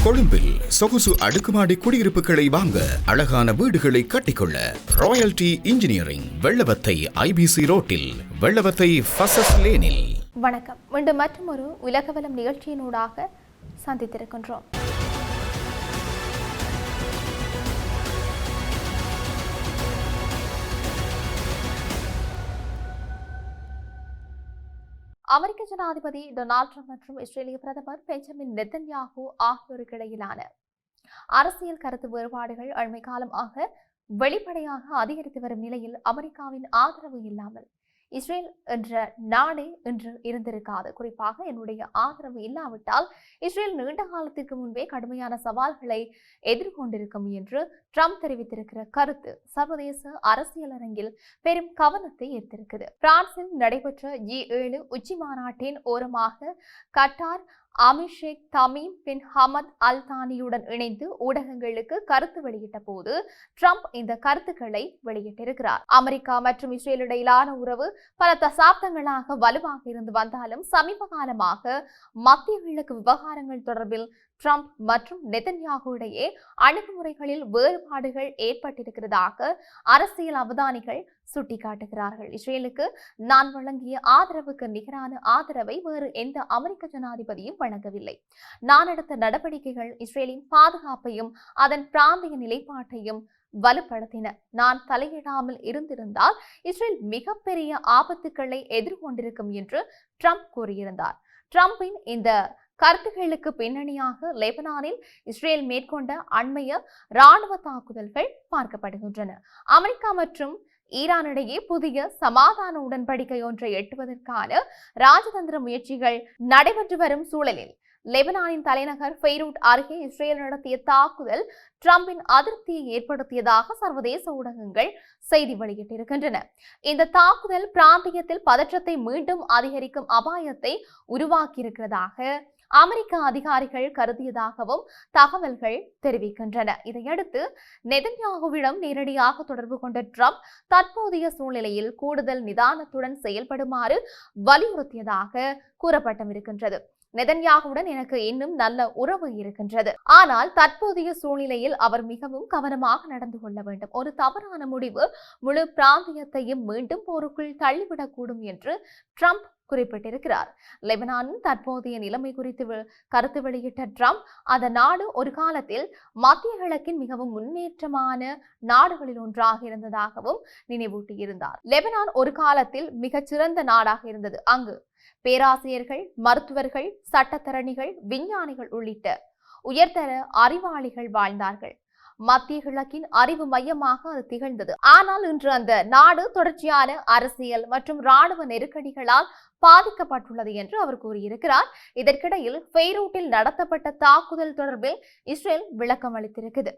கொழும்பில் சொகுசு அடுக்குமாடி குடியிருப்புகளை வாங்க, அழகான வீடுகளை கட்டிக்கொள்ள ராயல்டி இன்ஜினியரிங், வெள்ளவத்தை IBC ரோட்டில், வெள்ளவத்தை ஃபசஸ் லேனில். வணக்கம். மீண்டும் மற்றொரு உலகவலம் நிகழ்ச்சியினூடாக சந்தித்திருக்கின்றோம். அமெரிக்க ஜனாதிபதி டொனால்ட் ட்ரம்ப் மற்றும் இஸ்ரேலிய பிரதமர் பெஞ்சமின் நெதன்யாகு ஆகியோருக்கு இடையிலான அரசியல் கருத்து வேறுபாடுகள் அண்மை காலமாக வெளிப்படையாக அதிகரித்து வரும் நிலையில் அமெரிக்காவின் ஆதரவு இல்லாமல் இஸ்ரேல் என்ற நாடே இன்று இருந்திருக்காது. குறிப்பாக என்னுடைய ஆதரவு இல்லாவிட்டால் இஸ்ரேல் நீண்ட காலத்திற்கு முன்பே கடுமையான சவால்களை எதிர்கொண்டிருக்கும் என்று ட்ரம்ப் தெரிவித்திருக்கிற கருத்து சர்வதேச அரசியல் அரங்கில் பெரும் கவனத்தை ஈர்த்திருக்குது. பிரான்சில் நடைபெற்ற G7 உச்சி மாநாட்டின் ஓரமாக கட்டார் அமீர் ஷேக் தமீம் பின் ஹமத் அல் தானியுடன் இணைந்து ஊடகங்களுக்கு கருத்து வெளியிட்ட போது ட்ரம்ப் இந்த கருத்துக்களை வெளியிட்டிருக்கிறார். அமெரிக்கா மற்றும் இஸ்ரேல் இடையிலான உறவு பல தசாப்தங்களாக வலுவாக இருந்து வந்தாலும் சமீப காலமாக மத்திய கிழக்கு விவகாரங்கள் தொடர்பில் ட்ரம்ப் மற்றும் நெதன்யாகு இடையே அணுகுமுறைகளில் வேறுபாடுகள் ஏற்பட்டிருக்கிறதாக அரசியல் அவதானிகள் சுட்டிக்காட்டுகிறார்கள். இஸ்ரேலுக்கு நான் வழங்கிய ஆதரவுக்கு நிகரான ஆதரவை வேறு எந்த அமெரிக்க ஜனாதிபதியும் வழங்கவில்லை. நான் எடுத்த நடவடிக்கைகள் இஸ்ரேலின் பாதுகாப்பையும் அதன் பிராந்திய நிலைப்பாட்டையும் வலுப்படுத்தின. நான் தலையிடாமல் இருந்திருந்தால் இஸ்ரேல் மிகப்பெரிய ஆபத்துக்களை எதிர்கொண்டிருக்கும் என்று ட்ரம்ப் கூறியிருந்தார். ட்ரம்பின் இந்த கருத்துக்களுக்கு பின்னணியாக லெபனானில் இஸ்ரேல் மேற்கொண்ட அண்மைய இராணுவ தாக்குதல்கள் பார்க்கப்படுகின்றன. அமெரிக்கா மற்றும் ஈரானிடையே புதிய சமாதான உடன்படிக்கை ஒன்றை எட்டுவதற்கான ராஜதந்திர முயற்சிகள் நடைபெற்று வரும் சூழலில் லெபனானின் தலைநகர் பெய்ரூட் அருகே இஸ்ரேல் நடத்திய தாக்குதல் ட்ரம்பின் அதிருப்தியை ஏற்படுத்தியதாக சர்வதேச ஊடகங்கள் செய்தி வெளியிட்டிருக்கின்றன. இந்த தாக்குதல் பிராந்தியத்தில் பதற்றத்தை மீண்டும் அதிகரிக்கும் அபாயத்தை உருவாக்கியிருக்கிறதாக அமெரிக்க அதிகாரிகள் கருதியதாகவும் தகவல்கள் தெரிவிக்கின்றன. இதையடுத்து நெதன்யாகுவிடம் நேரடியாக தொடர்பு கொண்ட ட்ரம்ப் தற்போதைய சூழ்நிலையில் கூடுதல் நிதானத்துடன் செயல்படுமாறு வலியுறுத்தியதாக கூறப்பட்டிருக்கின்றது. நெதன்யாகுவுடன் எனக்கு இன்னும் நல்ல உறவு இருக்கின்றது, ஆனால் தற்போதைய சூழ்நிலையில் அவர் மிகவும் கவனமாக நடந்து கொள்ள வேண்டும். ஒரு தவறான முடிவு முழு பிராந்தியத்தையும் மீண்டும் போருக்குள் தள்ளிவிடக்கூடும் என்று ட்ரம்ப் குறிப்பிட்டிருக்கிறார். லெபனானின் தற்போதைய நிலைமை குறித்து கருத்து வெளியிட்ட ட்ரம்ப் அந்த நாடு ஒரு காலத்தில் மத்திய கிழக்கின் மிகவும் முன்னேற்றமான நாடுகளில் ஒன்றாக இருந்ததாகவும் நினைவூட்டியிருந்தார். லெபனான் ஒரு காலத்தில் மிகச்சிறந்த நாடாக இருந்தது. அங்கு பேராசிரியர்கள், மருத்துவர்கள், சட்டத்தரணிகள், விஞ்ஞானிகள் உள்ளிட்ட உயர்தர அறிவாளிகள் வாழ்ந்தார்கள். மத்திய கிழக்கின் அறிவு மையமாக அது திகழ்ந்தது. ஆனால் இன்று அந்த நாடு தொடர்ச்சியான அரசியல் மற்றும் இராணுவ நெருக்கடிகளால் பாதிக்கப்பட்டுள்ளது என்று அவர் கூறியிருக்கிறார். இதற்கிடையில் பெய்ரூட்டில் நடத்தப்பட்ட தாக்குதல் தொடர்பில் இஸ்ரேல் விளக்கம் அளித்திருக்கிறது.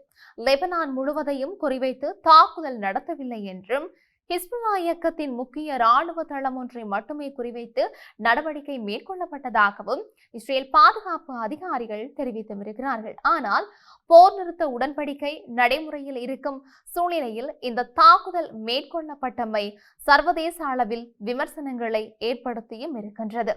லெபனான் முழுவதையும் குறிவைத்து தாக்குதல் நடத்தவில்லை என்றும் ஹிஸ்புல்லா இயக்கத்தின் முக்கிய இராணுவ தளம் ஒன்றை மட்டுமே குறிவைத்து நடவடிக்கை மேற்கொள்ளப்பட்டதாகவும் இஸ்ரேல் பாதுகாப்பு அதிகாரிகள் தெரிவித்திருக்கிறார்கள். ஆனால் போர் நிறுத்த உடன்படிக்கை நடைமுறையில் இருக்கும் சூழ்நிலையில் இந்த தாக்குதல் மேற்கொள்ளப்பட்டமை சர்வதேச அளவில் விமர்சனங்களை ஏற்படுத்தியும் இருக்கின்றது.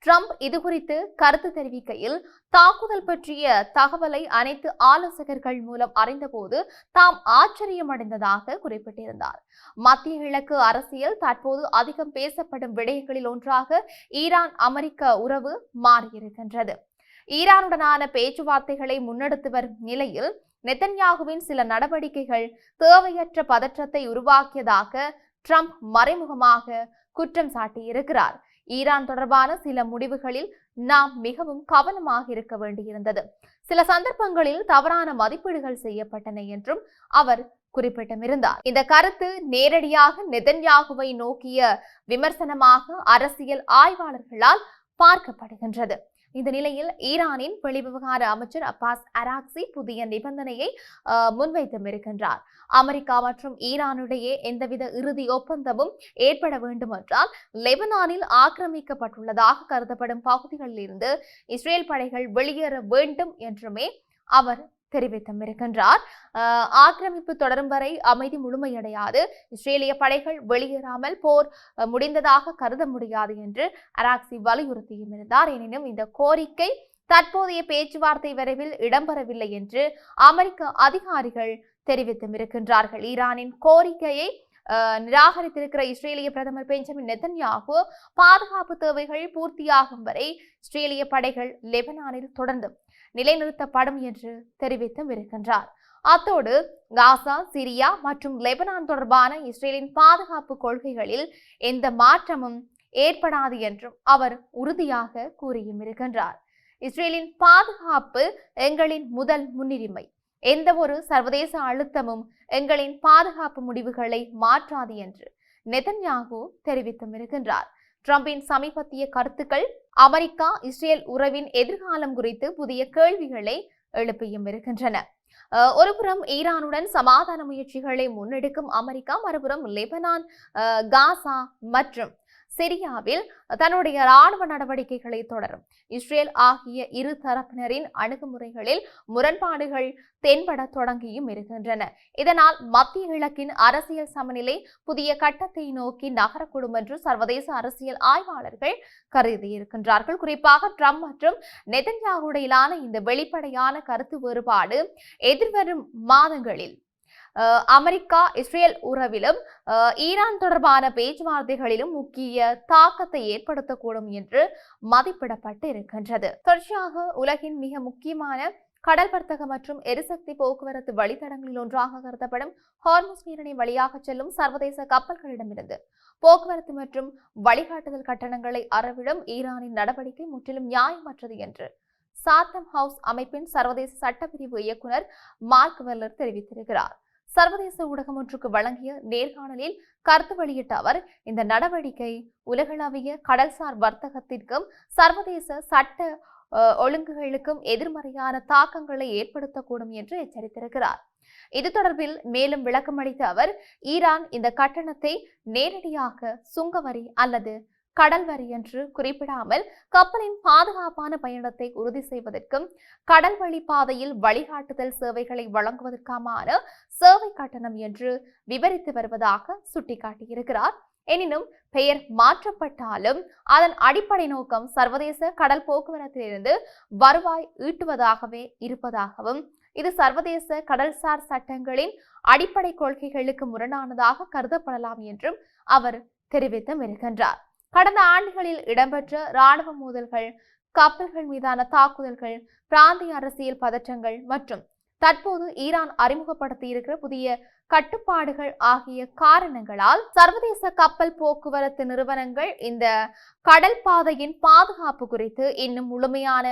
ட்ரம்ப் இதுகுறித்து கருத்து தெரிவிக்கையில், தாக்குதல் பற்றிய தகவலை அனைத்து ஆலோசகர்கள் மூலம் அறிந்தபோது தாம் ஆச்சரியமடைந்ததாக குறிப்பிட்டிருந்தார். மத்திய கிழக்கு அரசியல் தற்போது அதிகம் பேசப்படும் விடயங்களில் ஒன்றாக ஈரான் அமெரிக்க உறவு மாறியிருக்கின்றது. ஈரானுடனான பேச்சுவார்த்தைகளை முன்னெடுத்து வரும் நிலையில் நெதன்யாகுவின் சில நடவடிக்கைகள் தேவையற்ற பதற்றத்தை உருவாக்கியதாக ட்ரம்ப் மறைமுகமாக குற்றம் சாட்டியிருக்கிறார். ஈரான் தொடர்பான சில முடிவுகளில் நாம் மிகவும் கவனமாக இருக்க வேண்டியிருந்தது. சில சந்தர்ப்பங்களில் தவறான மதிப்பீடுகள் செய்யப்பட்டன என்றும் அவர் குறிப்பிட்டிருந்தார். இந்த கருத்து நேரடியாக நெதன்யாகுவை நோக்கிய விமர்சனமாக அரசியல் ஆய்வாளர்களால் பார்க்கப்படுகின்றது. இந்த நிலையில் ஈரானின் வெளிவிவகார அமைச்சர் அப்பாஸ் அராக்சி புதிய நிபந்தனையை முன்வைத்திருக்கின்றார். அமெரிக்கா மற்றும் ஈரானிடையே எந்தவித இறுதி ஒப்பந்தமும் ஏற்பட வேண்டும் என்றால் லெபனானில் ஆக்கிரமிக்கப்பட்டுள்ளதாக கருதப்படும் பகுதிகளில் இருந்து இஸ்ரேல் படைகள் வெளியேற வேண்டும் என்றுமே அவர் தெரிவித்திருக்கின்றார். ஆக்கிரமிப்பு தொடரும் வரை அமைதி முழுமையடையாது, இஸ்ரேலிய படைகள் வெளியேறாமல் போர் முடிந்ததாக கருத முடியாது என்று அராக்சி வலியுறுத்தியும் இருந்தார். எனினும் இந்த கோரிக்கை தற்போதைய பேச்சுவார்த்தை விரைவில் இடம்பெறவில்லை என்று அமெரிக்க அதிகாரிகள் தெரிவித்தும் இருக்கின்றார்கள். ஈரானின் கோரிக்கையை நிராகரித்திருக்கிற இஸ்ரேலிய பிரதமர் பெஞ்சமின் நெதன்யாகு பாதுகாப்பு தேவைகள் பூர்த்தியாகும் வரை இஸ்ரேலிய படைகள் லெபனானில் தொடர்ந்து நிலைநிறுத்தப்படும் என்று தெரிவித்தும் இருக்கின்றார். அத்தோடு காசா, சிரியா மற்றும் லெபனான் தொடர்பான இஸ்ரேலின் பாதுகாப்பு கொள்கைகளில் எந்த மாற்றமும் ஏற்படாது என்றும் அவர் உறுதியாக கூறியும் இருக்கின்றார். இஸ்ரேலின் பாதுகாப்பு எங்களின் முதல் முன்னுரிமை. எந்த ஒரு சர்வதேச அழுத்தமும் எங்களின் பாதுகாப்பு முடிவுகளை மாற்றாது என்று நெதன்யாகு தெரிவித்தும் இருக்கின்றார். ட்ரம்பின் சமீபத்திய கருத்துக்கள் அமெரிக்கா இஸ்ரேல் உறவின் எதிர்காலம் குறித்து புதிய கேள்விகளை எழுப்பியும் இருக்கின்றன. ஒருபுறம் ஈரானுடன் சமாதான முயற்சிகளை முன்னெடுக்கும் அமெரிக்கா, மறுபுறம் லெபனான், காசா மற்றும் சிரியாவில் தன்னுடைய ராணுவ நடவடிக்கைகளை தொடரும். இஸ்ரேல் ஆகிய இரு தரப்பினரின் அணுகுமுறைகளில் முரண்பாடுகள் தென்பட தொடங்கியும் இருக்கின்றன. இதனால் மத்திய கிழக்கின் அரசியல் சமநிலை புதிய கட்டத்தை நோக்கி நகரக்கூடும் என்று சர்வதேச அரசியல் ஆய்வாளர்கள் கருதியிருக்கின்றார்கள். குறிப்பாக ட்ரம்ப் மற்றும் நெதன்யாகுடையிலான இந்த வெளிப்படையான கருத்து வேறுபாடு எதிர்வரும் மாதங்களில் அமெரிக்கா இஸ்ரேல் உறவிலும் ஈரான் தொடர்பான பேச்சுவார்த்தைகளிலும் முக்கிய தாக்கத்தை ஏற்படுத்தக்கூடும் என்று மதிப்பிடப்பட்டு இருக்கின்றது. தொடர்ச்சியாக உலகின் மிக முக்கியமான கடல் வர்த்தக மற்றும் எரிசக்தி போக்குவரத்து வழித்தடங்களில் ஒன்றாக கருதப்படும் ஹார்முஸ் நீரிணை வழியாக செல்லும் சர்வதேச கப்பல்களிடமிருந்து போக்குவரத்து மற்றும் வழிகாட்டுதல் கட்டணங்களை அறவிடும் ஈரானின் நடவடிக்கை முற்றிலும் நியாயமற்றது என்று சாத்தம் ஹவுஸ் அமைப்பின் சர்வதேச சட்டப்பிரிவு இயக்குனர் மார்க் வெல்லர் தெரிவித்திருக்கிறார். சர்வதேச ஊடகம் ஒன்றுக்கு வழங்கிய நேர்காணலில் கருத்து வெளியிட்ட அவர், இந்த நடவடிக்கை உலகளவிய கடல்சார் வர்த்தகத்திற்கும் சர்வதேச சட்ட ஒழுங்குகளுக்கும் எதிர்மறையான தாக்கங்களை ஏற்படுத்தக்கூடும் என்று எச்சரித்திருக்கிறார். இது தொடர்பில் மேலும் விளக்கமளித்த அவர், ஈரான் இந்த கட்டணத்தை நேரடியாக சுங்கவரி அல்லது கடல் வரி என்று குறிப்பிடாமல் கப்பலின் பாதுகாப்பான பயணத்தை உறுதி செய்வதற்கும் கடல் வழி பாதையில் வழிகாட்டுதல் சேவைகளை வழங்குவதற்கான சேவை கட்டணம் என்று விவரித்து வருவதாக சுட்டிக்காட்டியிருக்கிறார். எனினும் பெயர் மாற்றப்பட்டாலும் அதன் அடிப்படை நோக்கம் சர்வதேச கடல் போக்குவரத்திலிருந்து வருவாய் ஈட்டுவதாகவே இருப்பதாகவும் இது சர்வதேச கடல்சார் சட்டங்களின் அடிப்படை கொள்கைகளுக்கு முரணானதாக கருதப்படலாம் என்றும் அவர் தெரிவித்தும் இருக்கின்றார். கடந்த ஆண்டுகளில் இடம்பெற்ற ராணுவ மோதல்கள், கப்பல்கள் மீதான தாக்குதல்கள், பிராந்திய அரசியல் பதற்றங்கள் மற்றும் தற்போது ஈரான் அறிமுகப்படுத்தி இருக்கிற புதிய கட்டுப்பாடுகள் ஆகிய காரணங்களால் சர்வதேச கப்பல் போக்குவரத்து நிறுவனங்கள் இந்த கடல் பாதையின் பாதுகாப்பு குறித்து இன்னும் முழுமையான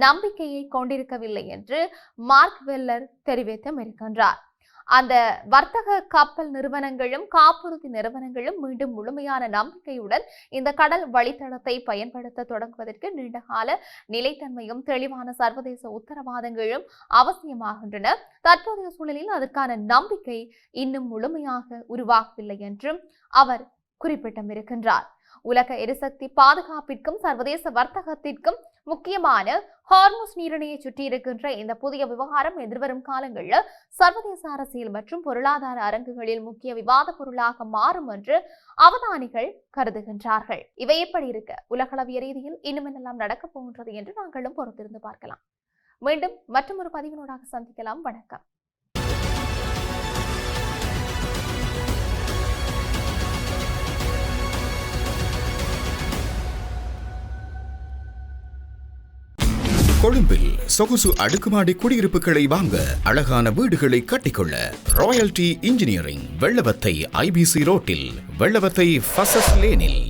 நம்பிக்கையை கொண்டிருக்கவில்லை என்று மார்க் வெல்லர் தெரிவித்தும் இருக்கின்றார். அந்த வர்த்தக கப்பல் நிறுவனங்களும் காப்புறுதி நிறுவனங்களும் மீண்டும் முழுமையான நம்பிக்கையுடன் இந்த கடல் வழித்தடத்தை பயன்படுத்த தொடங்குவதற்கு நீண்டகால நிலைத்தன்மையும் தெளிவான சர்வதேச உத்தரவாதங்களும் அவசியமாகின்றன. தற்போதைய சூழலில் அதற்கான நம்பிக்கை இன்னும் முழுமையாக உருவாகவில்லை என்றும் அவர் குறிப்பிட்டும் இருக்கின்றார். உலக எரிசக்தி பாதுகாப்பிற்கும் சர்வதேச வர்த்தகத்திற்கும் முக்கியமான ஹார்முஸ் நீரிணையை சுற்றி இருக்கின்ற இந்த புதிய விவகாரம் எதிர்வரும் காலங்களில் சர்வதேச அரசியல் மற்றும் பொருளாதார அரங்குகளில் முக்கிய விவாத பொருளாக மாறும் என்று அவதானிகள் கருதுகின்றார்கள். இவை எப்படி இருக்க உலகளவிய ரீதியில் இன்னும் என்னெல்லாம் நடக்கப் போகின்றது என்று நாங்களும் பொறுத்திருந்து பார்க்கலாம். மீண்டும் மற்றொரு பதிவினூடாக சந்திக்கலாம். வணக்கம். கொழும்பில் சொகுசு அடுக்குமாடி குடியிருப்புகளை வாங்க, அழகான வீடுகளை கட்டிக்கொள்ள ராயல்டி இன்ஜினியரிங் வெள்ளவத்தை IBC ரோட்டில், வெள்ளவத்தை ஃபசஸ் லேனில்.